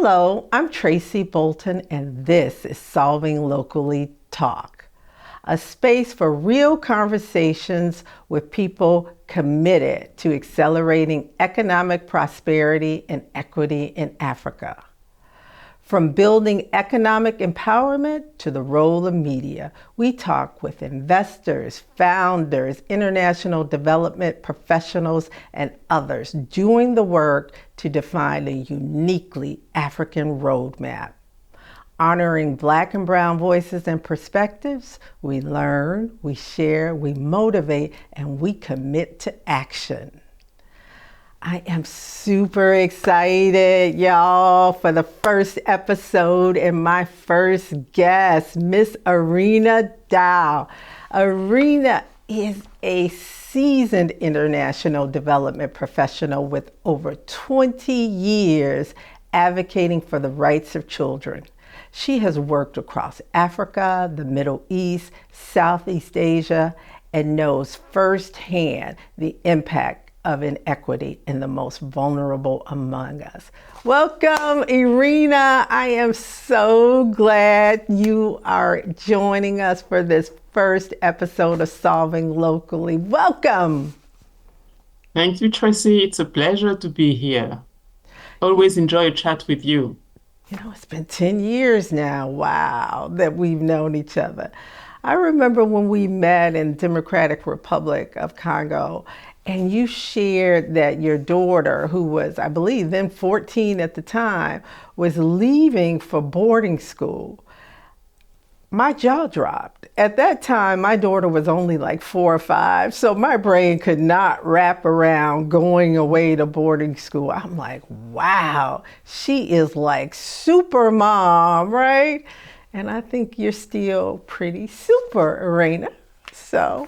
Hello, I'm Tracey Bolton, and this is Solving Locally Talk, a space for real conversations with people committed to accelerating economic prosperity and equity in Africa. From building economic empowerment to the role of media, we talk with investors, founders, international development professionals, and others doing the work to define a uniquely African roadmap. Honoring Black and Brown voices and perspectives, we learn, we share, we motivate, and we commit to action. I am super excited, y'all, for the first episode and my first guest, Miss Erinna Dia. Erinna is a seasoned international development professional with over 20 years advocating for the rights of children. She has worked across Africa, the Middle East, Southeast Asia, and knows firsthand the impact of inequity in the most vulnerable among us. Welcome, Erinna. I am so glad you are joining us for this first episode of Solving Locally. Welcome. Thank you, Tracy. It's a pleasure to be here. Always enjoy a chat with you. You know, it's been 10 years now, wow, that we've known each other. I remember when we met in Democratic Republic of Congo, and you shared that your daughter, who was, I believe, then 14 at the time, was leaving for boarding school. My jaw dropped. At that time, my daughter was only like 4 or 5, so my brain could not wrap around going away to boarding school. I'm like, wow, she is like super mom, right? And I think you're still pretty super, Erinna. So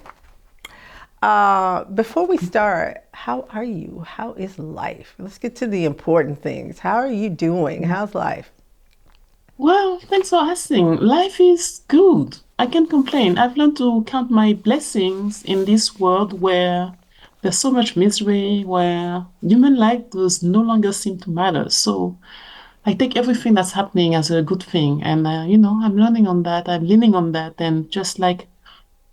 before we start, how are you? How is life? Let's get to the important things. How are you doing? How's life? Well, thanks for asking. Life is good. I can't complain. I've learned to count my blessings in this world where there's so much misery, where human life does no longer seem to matter. So I take everything that's happening as a good thing. And, I'm learning on that. I'm leaning on that. And just like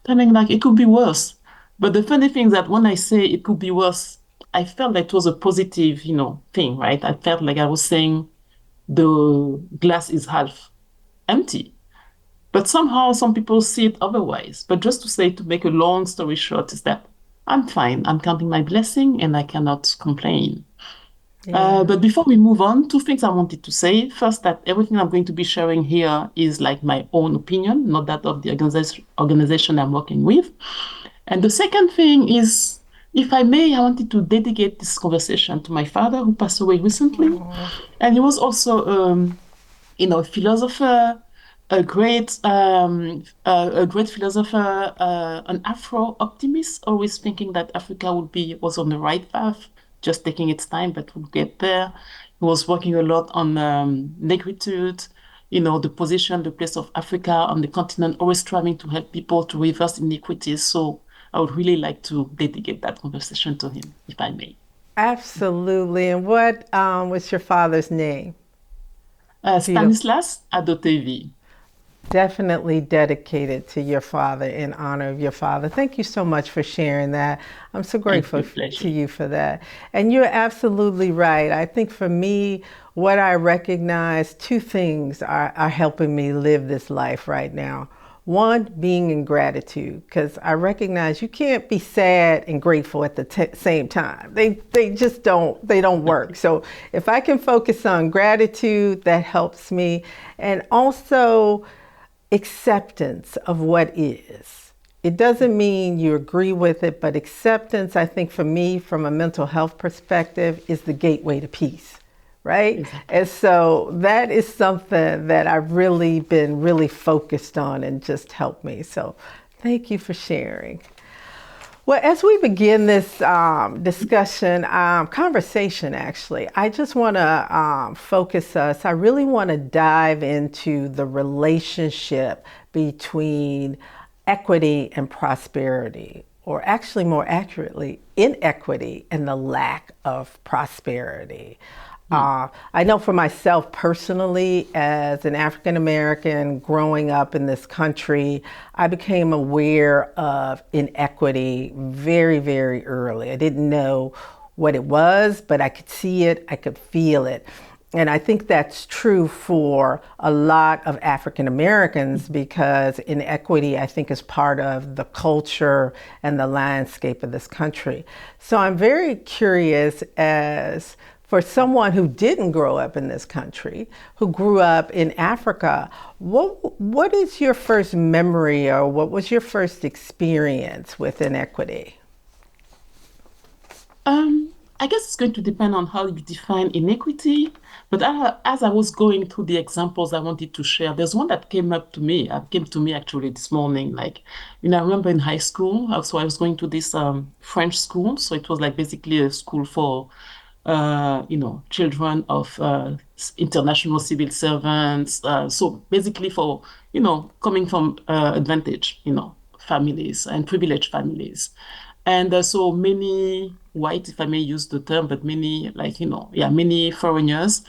telling like it could be worse. But the funny thing is that when I say it could be worse, I felt like it was a positive, thing, right? I felt like I was saying the glass is half empty. But somehow some people see it otherwise. But just to say, to make a long story short, is that I'm fine. I'm counting my blessing and I cannot complain. Yeah. But before we move on, two things I wanted to say. First, that everything I'm going to be sharing here is like my own opinion, not that of the organization I'm working with. And the second thing is, if I may, I wanted to dedicate this conversation to my father who passed away recently. Oh, And he was also, a philosopher, a great philosopher, an Afro optimist, always thinking that Africa was on the right path, just taking its time, but we'll get there. He was working a lot on negritude, the position, the place of Africa on the continent, always striving to help people to reverse inequities. So I would really like to dedicate that conversation to him, if I may. absolutely. And what was your father's name? Beautiful. Stanislas Adotevi. Definitely dedicated to your father, in honor of your father. Thank you so much for sharing that. I'm so Thank grateful you, pleasure. to you for that. And you're absolutely right. I think for me, what I recognize, two things are helping me live this life right now. One, being in gratitude, because I recognize you can't be sad and grateful at the same time. They just they don't work. So if I can focus on gratitude, that helps me. And also acceptance of what is. It doesn't mean you agree with it, but acceptance, I think for me, from a mental health perspective, is the gateway to peace, right? Exactly. And so that is something that I've really been really focused on and just helped me. So thank you for sharing. Well, as we begin this conversation, actually, I just want to focus us. I really want to dive into the relationship between equity and prosperity, or actually more accurately, inequity and the lack of prosperity. Mm. I know for myself personally, as an African American growing up in this country, I became aware of inequity very, very early. I didn't know what it was, but I could see it, I could feel it. And I think that's true for a lot of African Americans because inequity, I think, is part of the culture and the landscape of this country. So I'm very curious as for someone who didn't grow up in this country, who grew up in Africa, what is your first memory or what was your first experience with inequity? I guess it's going to depend on how you define inequity. But as I was going through the examples I wanted to share, there's one that came to me actually this morning. Like, I remember in high school, so I was going to this French school. So it was like basically a school for, children of international civil servants. So basically for, coming from advantage, families and privileged families. And so many white, if I may use the term, but many, like, many foreigners,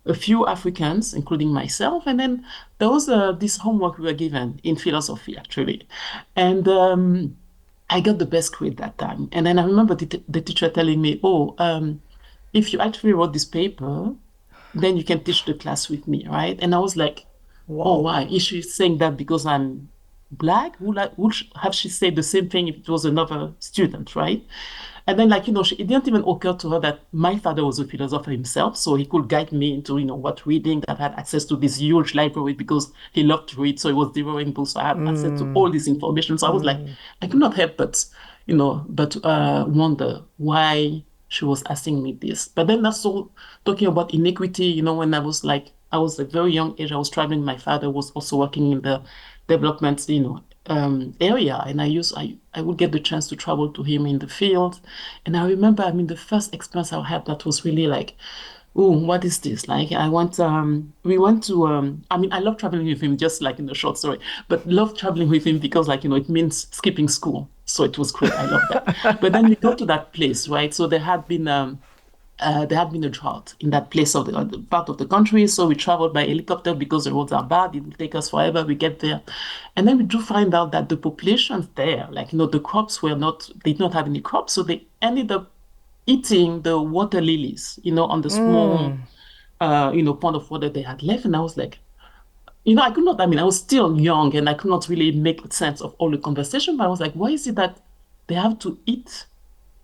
a few Africans, including myself. And then there was this homework we were given in philosophy, actually. And I got the best grade that time. And then I remember the teacher telling me, oh, if you actually wrote this paper, then you can teach the class with me, right? And I was like, oh, Whoa. why? Is she saying that because I'm black? Would have she said the same thing if it was another student, right? And then, like, it didn't even occur to her that my father was a philosopher himself, so he could guide me into, what reading, that I had access to this huge library because he loved to read, so he was devouring books, so I had access to all this information. So I was like, I could not help but, wonder why she was asking me this. But then also talking about inequity, when I was a very young age, I was traveling. My father was also working in the development, area. And I would get the chance to travel to him in the field. And I remember, the first experience I had that was really like, oh, what is this? Like we went to, I love traveling with him, just like in the short story, but love traveling with him because like, it means skipping school. So it was great. I love that. But then we got to that place, right? So there had been a drought in that place of the part of the country. So we traveled by helicopter because the roads are bad. It will take us forever. We get there. And then we do find out that the populations there, like, the crops they did not have any crops. So they ended up eating the water lilies, on the small, pond of water they had left. And I was like, I could not, I was still young and I could not really make sense of all the conversation. But I was like, why is it that they have to eat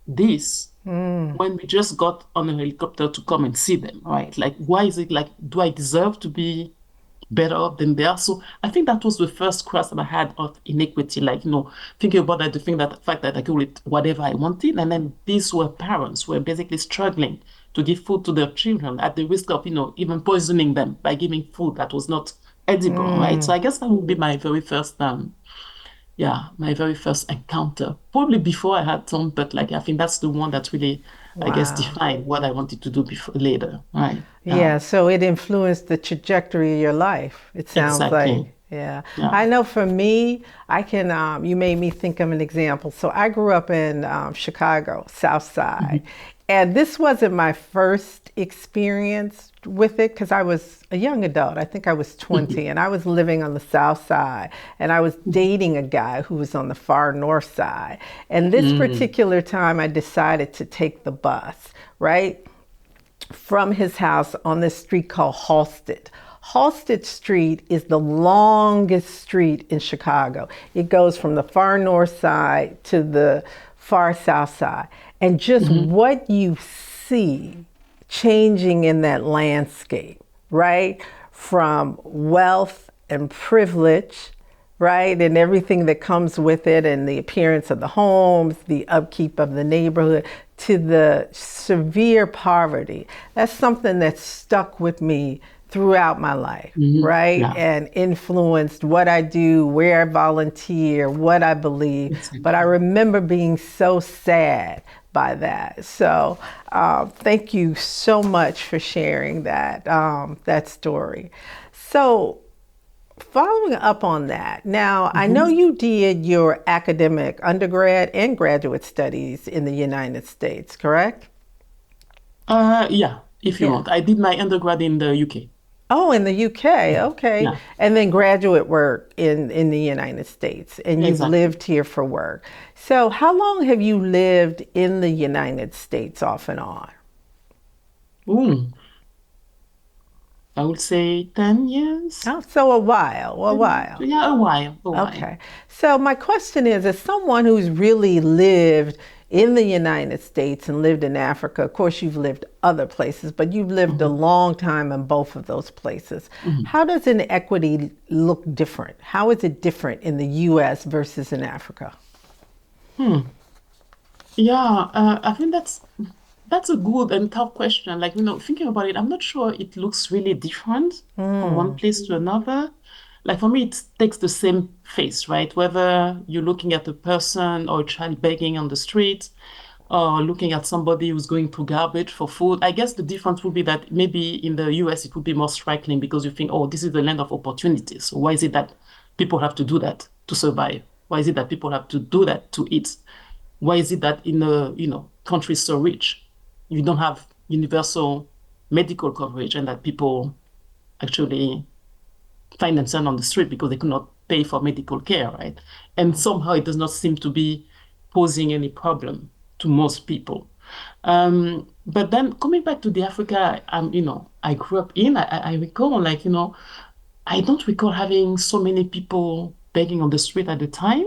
this when we just got on a helicopter to come and see them, right? Like, why is it like, do I deserve to be better off than they are? So I think that was the first crush that I had of inequity, like, thinking about that, the fact that I could eat whatever I wanted. And then these were parents who were basically struggling to give food to their children at the risk of, even poisoning them by giving food that was not edible, right? So I guess that would be my very first encounter. Probably before I had some, but like I think that's the one that really, I guess, Wow. defined what I wanted to do before later. Right. Yeah. Yeah, so it influenced the trajectory of your life, it sounds like. Exactly. Yeah. Yeah. I know for me, you made me think of an example. So I grew up in Chicago, South Side. Mhm. And this wasn't my first experience with it because I was a young adult. I think I was 20 and I was living on the South Side and I was dating a guy who was on the far North Side. And this Mm. particular time I decided to take the bus, right? From his house on this street called Halsted. Halsted Street is the longest street in Chicago. It goes from the far north side to the far south side. And just Mhm. what you see changing in that landscape, right? From wealth and privilege, right? And everything that comes with it, and the appearance of the homes, the upkeep of the neighborhood, to the severe poverty. That's something that stuck with me throughout my life, Mhm. right? Yeah. And influenced what I do, where I volunteer, what I believe. But I Exactly. remember being so sad by that. So thank you so much for sharing that story. So following up on that, now I know Mhm. you did your academic undergrad and graduate studies in the United States, correct? Yeah. if you Yeah. want. I did my undergrad in the UK. Oh, in the UK. Mhm. Okay. Yeah, And then graduate work in the United States. And you've exactly. lived here for work. So, how long have you lived in the United States off and on? Ooh, I would say 10 years. Oh, so a while, a while. Yeah, a while, a while. Okay. So my question is, as someone who's really lived in the United States and lived in Africa, of course you've lived other places, but you've lived a Mhm, long time in both of those places. mhm. How does inequity look different? How is it different in the US versus in Africa? Hmm. Yeah, I think that's a good and tough question. Like, thinking about it, I'm not sure it looks really different from one place to another. Like for me, it takes the same face, right? Whether you're looking at a person or a child begging on the street, or looking at somebody who's going through garbage for food. I guess the difference would be that maybe in the US it would be more striking because you think, oh, this is the land of opportunities. So why is it that people have to do that to survive? Why is it that people have to do that to eat? Why is it that in a country so rich, you don't have universal medical coverage and that people actually find themselves on the street because they could not pay for medical care, right? And somehow it does not seem to be posing any problem to most people. But then coming back to the Africa, I grew up in, I recall like, I don't recall having so many people begging on the street at the time,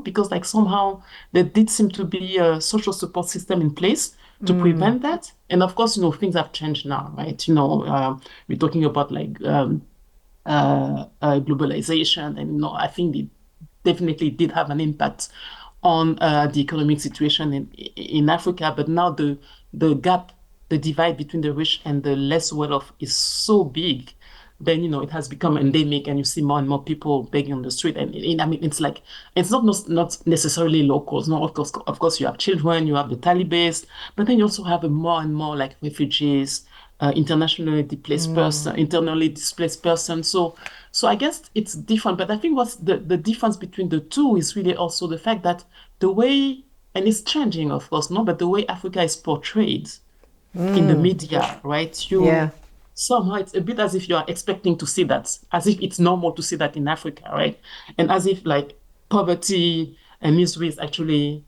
because like somehow there did seem to be a social support system in place to Mm, prevent that. And of course, things have changed now, right? We're talking about like globalization, and I think it definitely did have an impact on the economic situation in Africa. But now the gap, the divide between the rich and the less well off is so big. Then it has become endemic, and you see more and more people begging on the street. And I mean, it's like it's not necessarily locals. No, of course, you have children, you have the Taliban, but then you also have a more and more like refugees, mm, internally displaced person. So I guess it's different, but I think what's the difference between the two is really also the fact that the way, and it's changing, of course, no, but the way Africa is portrayed in the mm, media, right? yeah. Somehow it's a bit as if you are expecting to see that, as if it's normal to see that in Africa, right? And as if like poverty and misery is actually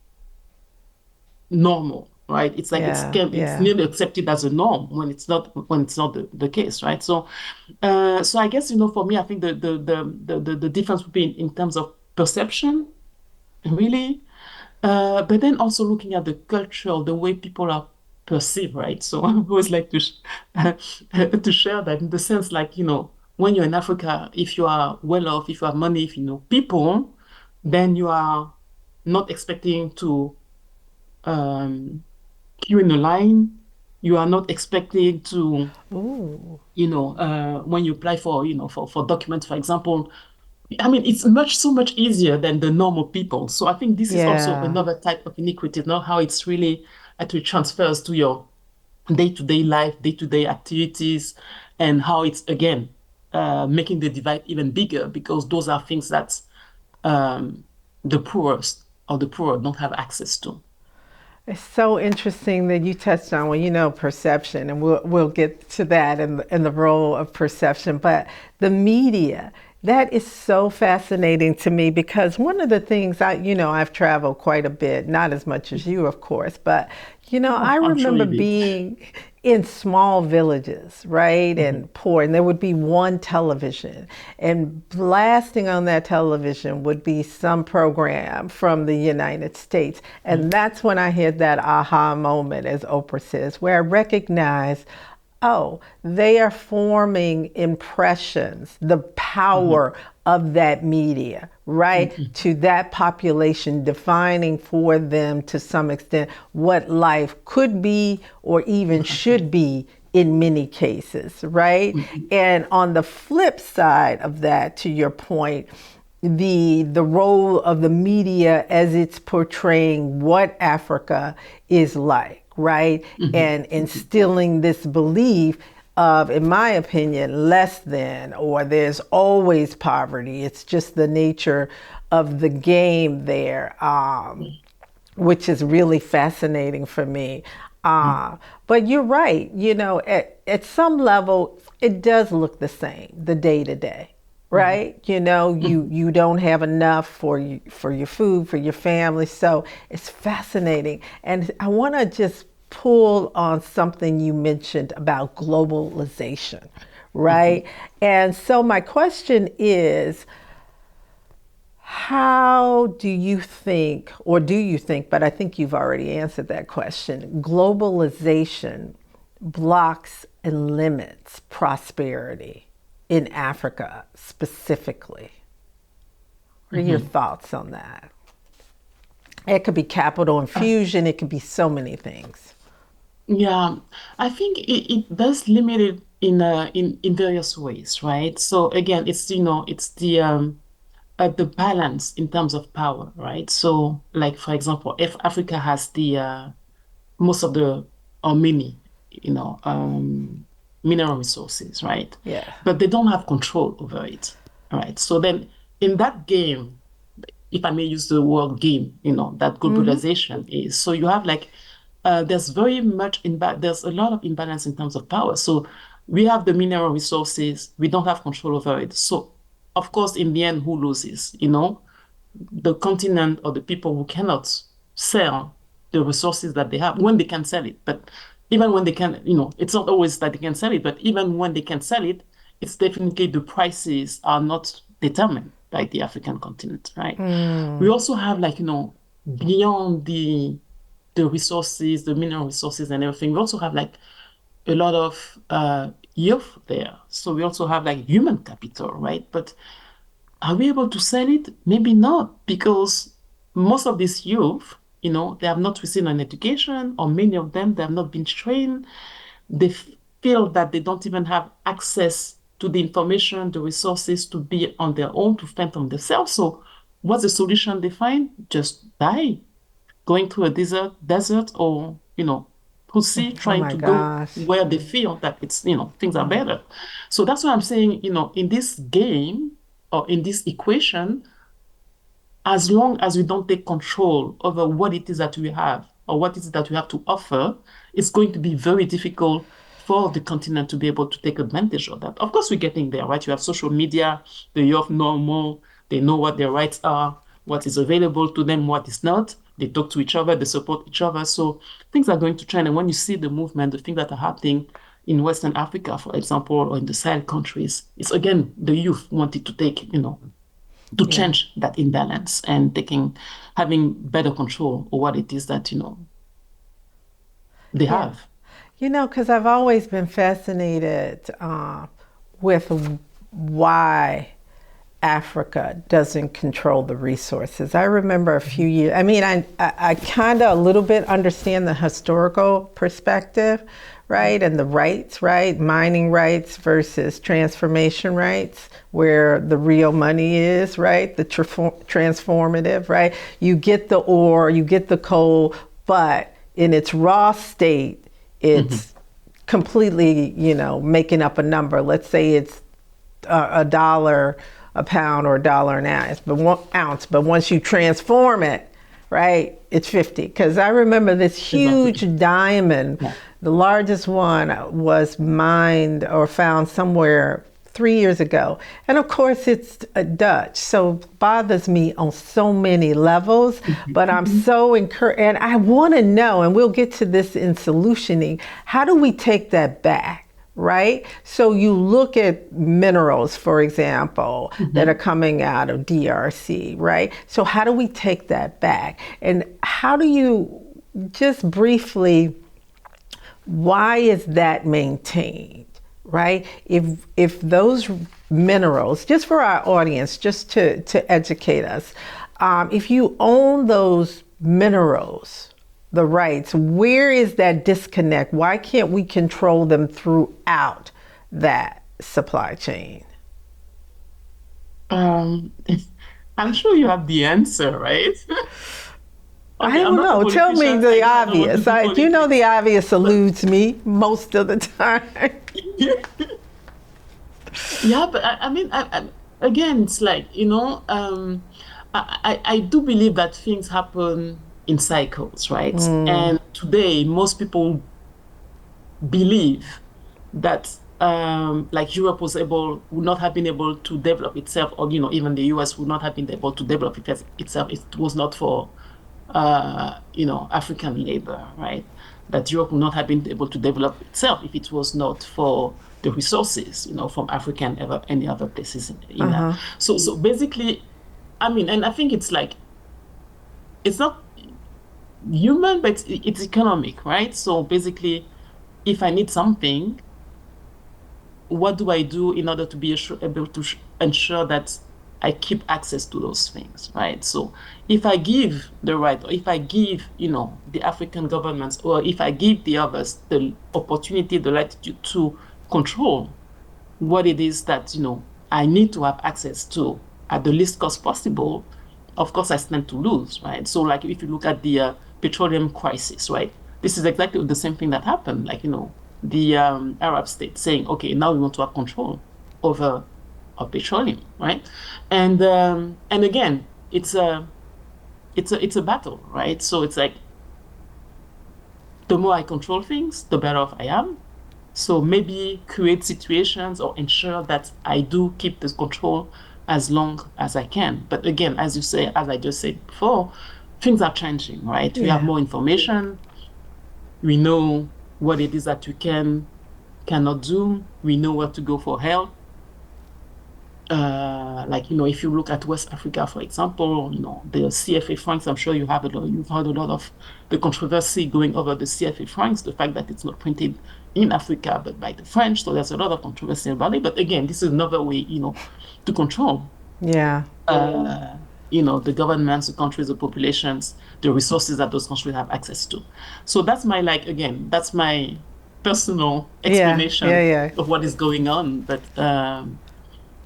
normal, right? It's like Yeah. it's Yeah. nearly accepted as a norm when it's not the case, right? So I guess for me, I think the difference would be in terms of perception, really, but then also looking at the culture, the way people are perceived, right? So I always like to share that in the sense, like when you're in Africa, if you are well off, if you have money, if you know people, then you are not expecting to um, queue in a line. You are not expecting to, Ooh. when you apply for, for documents, for example. I mean, it's so much easier than the normal people. So I think this is also Yeah. another type of iniquity, not how it's really actually transfers to your day-to-day life, day-to-day activities, and how it's again making the divide even bigger because those are things that um, the poorest or the poor don't have access to. It's so interesting that you touched on, well, perception, and we'll get to that and the role of perception. But the media, that is so fascinating to me because one of the things I've traveled quite a bit, not as much as you, of course, but I Oh, I'm sure remember you did. being in small villages, right? Mhm, And poor, and there would be one television, and blasting on that television would be some program from the United States. And mhm, that's when I had that aha moment, as Oprah says, where I recognized, oh, they are forming impressions, the mhm, power of that media, right? mhm, To that population, defining for them to some extent what life could be or even exactly. should be in many cases, right? Mhm, And on the flip side of that, to your point, the role of the media as it's portraying what Africa is like, right? mhm, And instilling this belief of, in my opinion, less than, or there's always poverty. It's just the nature of the game there, which is really fascinating for me. But you're right. At some level, it does look the same, the day to day, Mhm. right? You Mhm. you don't have enough for your food, for your family. So it's fascinating. And I want to just pull on something you mentioned about globalization, right? Mhm. And so my question is, how do you think, or do you think, but I think you've already answered that question, globalization blocks and limits prosperity in Africa specifically? What are your Mhm. thoughts on that? It could be capital infusion, it could be so many things. Yeah, I think it does limit it in various ways, right? So again, it's the balance in terms of power, right? So like for example, if Africa has the most of the or many, you know, mineral resources, right? Yeah. But they don't have control over it, right? So then in that game, if I may use the word game, that globalization is. So you have like, there's very much there's a lot of imbalance in terms of power. So we have the mineral resources, we don't have control over it. So of course, in the end, who loses? The continent or the people who cannot sell the resources that they have when they can sell it. But even when they can, it's not always that they can sell it, but even when they can sell it, it's definitely the prices are not determined by the African continent, right? We also have like, beyond the resources, the mineral resources and everything, we also have like a lot of youth there. So we also have like human capital, right? But are we able to sell it? Maybe not, because most of these youth, they have not received an education, or many of them, they have not been trained. They feel that they don't even have access to the information, the resources to be on their own, to fend on themselves. So what's the solution they find? Just die, going through a desert, or, pussy, Oh trying my to go gosh. where they feel that things are better. So that's why I'm saying, in this game or in this equation, as long as we don't take control over what it is that we have or what it is that we have to offer, it's going to be very difficult for the continent to be able to take advantage of that. Of course, we're getting there, right? You have social media, the youth know more, they know what their rights are, what is available to them, what is not. They talk to each other, they support each other. So things are going to trend. And when you see the movement, the things that are happening in Western Africa, for example, or in the Sahel countries, it's again the youth wanted to take, to Yeah. change that imbalance and having better control of what it is that they Yeah. have. Because I've always been fascinated with why Africa doesn't control the resources. I remember a few years, I mean, I kind of a little bit understand the historical perspective, right? And the rights, right? Mining rights versus transformation rights, where the real money is, right? The transformative, right? You get the ore, you get the coal, but in its raw state, Mhm. it's completely, making up a number. Let's say it's a dollar a pound or a dollar an ounce, but once you transform it, right, it's 50. Because I remember this huge Exactly. diamond, Yeah. the largest one was mined or found somewhere 3 years ago. And of course, it's a Dutch, so it bothers me on so many levels. Mhm. But I'm Mhm. so encouraged, and I want to know, and we'll get to this in solutioning, how do we take that back? Right? So you look at minerals, for example, that are Mhm. coming out of DRC, right? So how do we take that back? And how do you, just briefly, why is that maintained? Right? If those minerals, just for our audience, just to educate us, if you own those minerals, the rights, where is that disconnect? Why can't we control them throughout that supply chain? Um, I'm sure you have the answer, right? I Okay, I'm don't not a know. Tell me politician. the I know I don't want to obvious. do The politics, obvious but eludes me most of the time. yeah, but I mean, again, it's like, I do believe that things happen. in cycles, right? And today, most people believe that like Europe would not have been able to develop itself, or even the US would not have been able to develop itself. It was not for African labor, right? That Europe would not have been able to develop itself if it was not for the resources, from Africa and any other places in that. Uh-huh. So basically, I mean, and I think it's like it's not human, but it's economic, right? So basically, if I need something, what do I do in order to be able to ensure that I keep access to those things, right? So if I give the right, or if I give, the African governments, or if I give the others the opportunity, the latitude to control what it is that, I need to have access to at the least cost possible, of course, I stand to lose, right? So like if you look at the petroleum crisis, right? This is exactly the same thing that happened. Like, the Arab states saying, okay, now we want to have control over our petroleum, right? And again, it's a battle, right? So it's like the more I control things, the better off I am. So maybe create situations or ensure that I do keep this control as long as I can. But again, as you say, as I just said before, things are changing, right? We have Yeah. more information. We know what it is that we cannot do. We know where to go for help. Like, if you look at West Africa, for example, the CFA francs, I'm sure you've heard a lot of the controversy going over the CFA francs, the fact that it's not printed in Africa, but by the French. So there's a lot of controversy about it. But again, this is another way, to control, Yeah. uh, the governments, the countries, the populations, the resources that those countries have access to. So that's that's my personal Yeah. Yeah. explanation Yeah. of what is going on.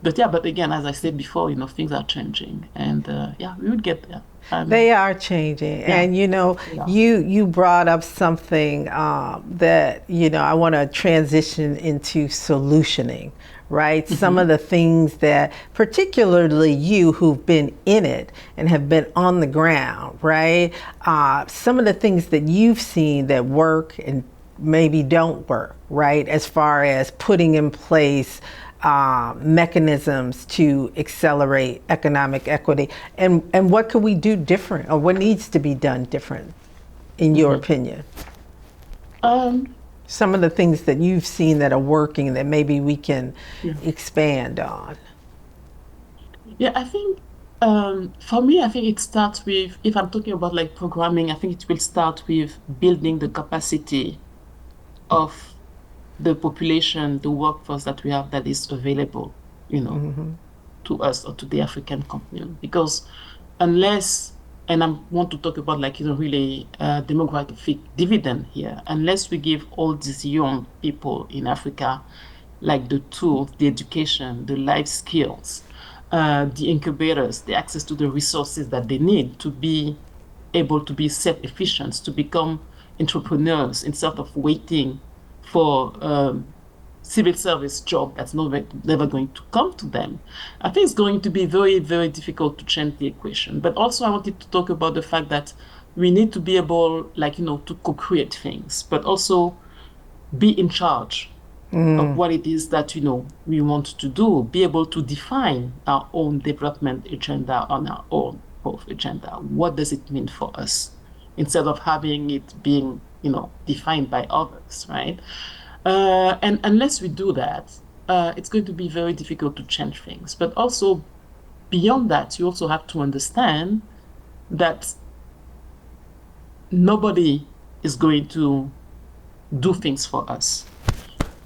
But yeah, but again, as I said before, things are changing, and yeah, we would get there. They are changing, Yeah, and yeah. you brought up something that I want to transition into solutioning, right? Some of Hmm. the things that, particularly you who've been in it and have been on the ground, right? Some of the things that you've seen that work and maybe don't work, right? As far as putting in place mechanisms to accelerate economic equity, and what could we do different, or what needs to be done different, in your Hmm. opinion? Um, Some of the things that you've seen that are working that maybe we can yeah, expand on. yeah. I think for me, I think it starts with, if I'm talking about like programming, I think it will start with building the capacity of the population, the workforce that we have that is available, you know, to us or to the African continent. Because unless, and I want to talk about like, really demographic dividend here, unless we give all these young people in Africa like the tools, the education, the life skills, the incubators, the access to the resources that they need to be able to be self-efficient, to become entrepreneurs instead of waiting for civil service job that's never going to come to them. I think it's going to be very, very difficult to change the equation. But also I wanted to talk about the fact that we need to be able, like, to co-create things, but also be in charge of what it is that, we want to do, be able to define our own development agenda on our own growth agenda. What does it mean for us? Instead of having it being, defined by others, right? And unless we do that, it's going to be very difficult to change things. But also beyond that, you also have to understand that nobody is going to do things for us.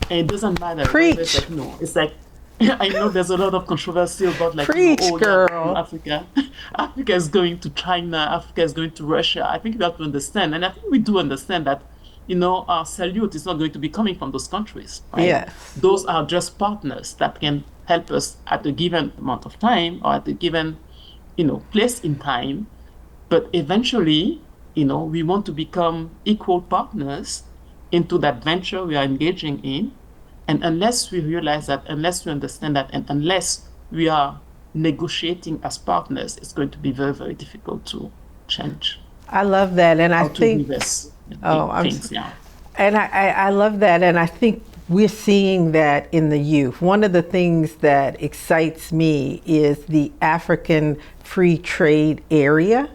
And it doesn't matter whether it's Preach. like, it's like, I know there's a lot of controversy about like, Preach, oh yeah, but girl. Africa, Africa is going to China, Africa is going to Russia. I think you have to understand, and I think we do understand that, our salute is not going to be coming from those countries, right? Yes. Those are just partners that can help us at a given amount of time or at a given, place in time. But eventually, we want to become equal partners into that venture we are engaging in. And unless we realize that, unless we understand that, and unless we are negotiating as partners, it's going to be very, very difficult to change. I love that. And I how to think, reverse oh, things. Yeah. and I love that. And I think we're seeing that in the youth. One of the things that excites me is the African free trade area,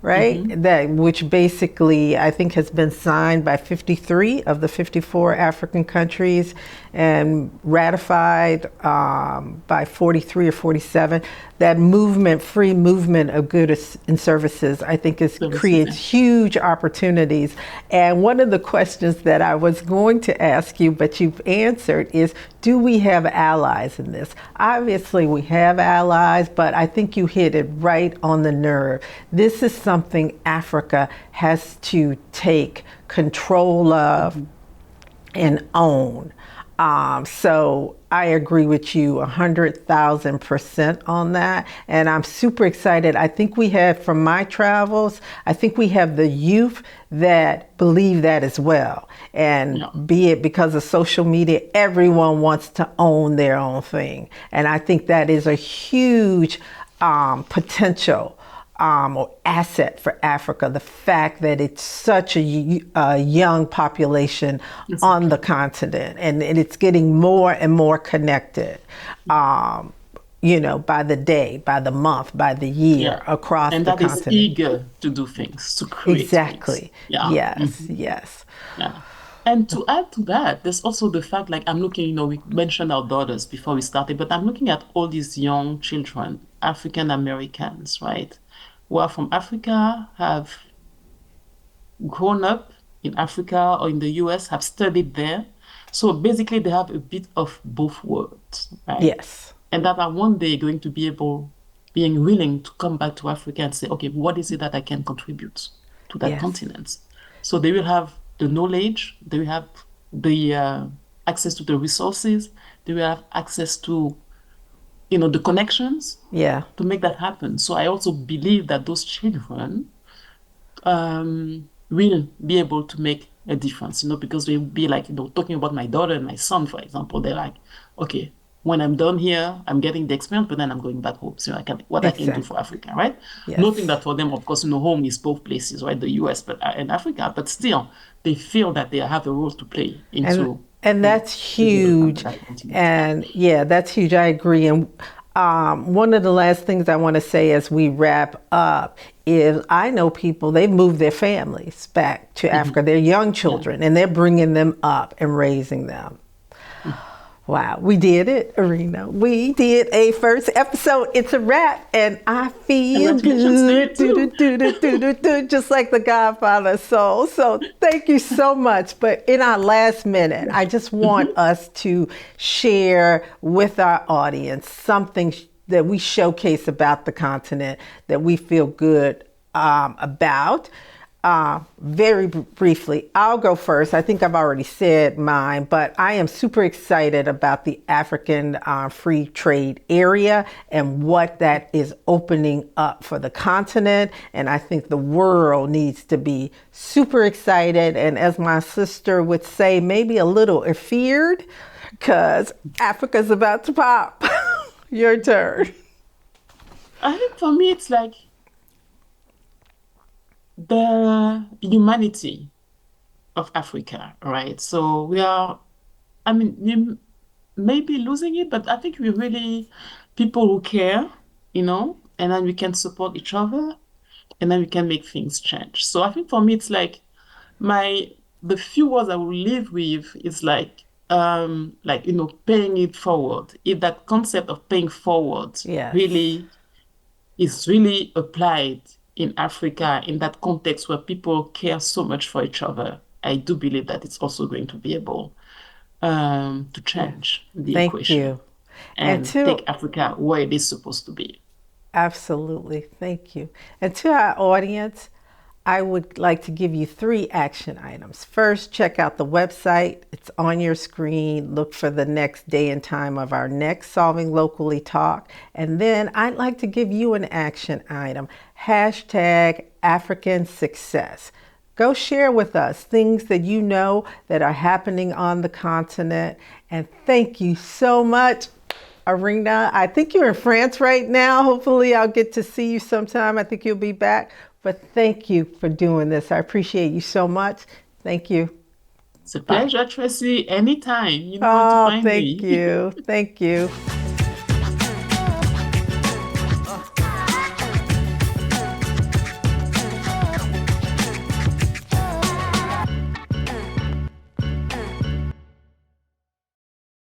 right? Mm-hmm. That which basically I think has been signed by 53 of the 54 African countries and ratified by 43 or 47. That movement, free movement of goods and services, I think Services. creates Yeah. huge opportunities. And one of the questions that I was going to ask you, but you've answered, is do we have allies in this? Obviously, we have allies, but I think you hit it right on the nerve. This is something Africa has to take control of Mm-hmm. and own. So I agree with you 100,000% on that. And I'm super excited. I think we have, from my travels, I think we have the youth that believe that as well. And Yeah. be it because of social media, everyone wants to own their own thing. And I think that is a huge potential or asset for Africa, the fact that it's such a young population on the Exactly. continent, and it's getting more and more connected, by the day, by the month, by the Yeah. year across And the that is continent. eager to do things, to create things. Exactly. Yeah. Yes, Hmm. yes. Yeah. And to add to that, there's also the fact, like I'm looking, we mentioned our daughters before we started, but I'm looking at all these young children, African Americans, right? Who are from Africa, have grown up in Africa or in the US, have studied there. So basically, they have a bit of both worlds, right? Yes, And that are one day going to be being willing to come back to Africa and say, okay, what is it that I can contribute to that yes, continent? So they will have the knowledge, they will have the access to the resources, they will have access to, the connections yeah, to make that happen. So I also believe that those children will be able to make a difference, because they'll be like, talking about my daughter and my son, for example, they're like, okay, when I'm done here, I'm getting the experience, but then I'm going back home. So what I can do for exactly. Africa, right? Noting Yes. that for them, of course, home is both places, right? The US and Africa, but still, they feel that they have a role to play And into, and that's the development of huge. that continent. Yeah. And yeah, that's huge. I agree. And one of the last things I want to say as we wrap up is I know people, they've moved their families back to Africa. Mhm. They're young Yeah. children and they're bringing them up and raising them. Wow, we did it, Erinna. We did a first episode. It's a wrap, and I feel Congratulations to you good, do do too. do do do do do, just like the Godfather soul. So thank you so much. But in our last minute, I just want Mhm. us to share with our audience something that we showcase about the continent that we feel good about. Very briefly, I'll go first. I think I've already said mine, but I am super excited about the African free trade area and what that is opening up for the continent. And I think the world needs to be super excited. And as my sister would say, maybe a little afeared, because Africa's about to pop. Your turn. I think for me, it's like the humanity of Africa, right? So we are, I mean, we may be losing it, but I think we really people who care, and then we can support each other, and then we can make things change. So I think for me, it's like my the few words I will leave with is like paying it forward. If that concept of paying forward Yes. really is really applied in Africa in that context where people care so much for each other, I do believe that it's also going to be able to Yeah. change the Thank equation you. And and to take Africa where it is supposed to be. Absolutely. Thank you. And to our audience, I would like to give you 3 action items. First, check out the website. It's on your screen. Look for the next day and time of our next Solving Locally talk. And then I'd like to give you an action item. Hashtag African Success. Go share with us things that you know that are happening on the continent. And thank you so much. Erinna. I think you're in France right now. Hopefully, I'll get to see you sometime. I think you'll be back. But thank you for doing this. I appreciate you so much. Thank you. It's a Bye. pleasure, Tracy. Anytime. You know where to Oh, find thank me. you. Thank you.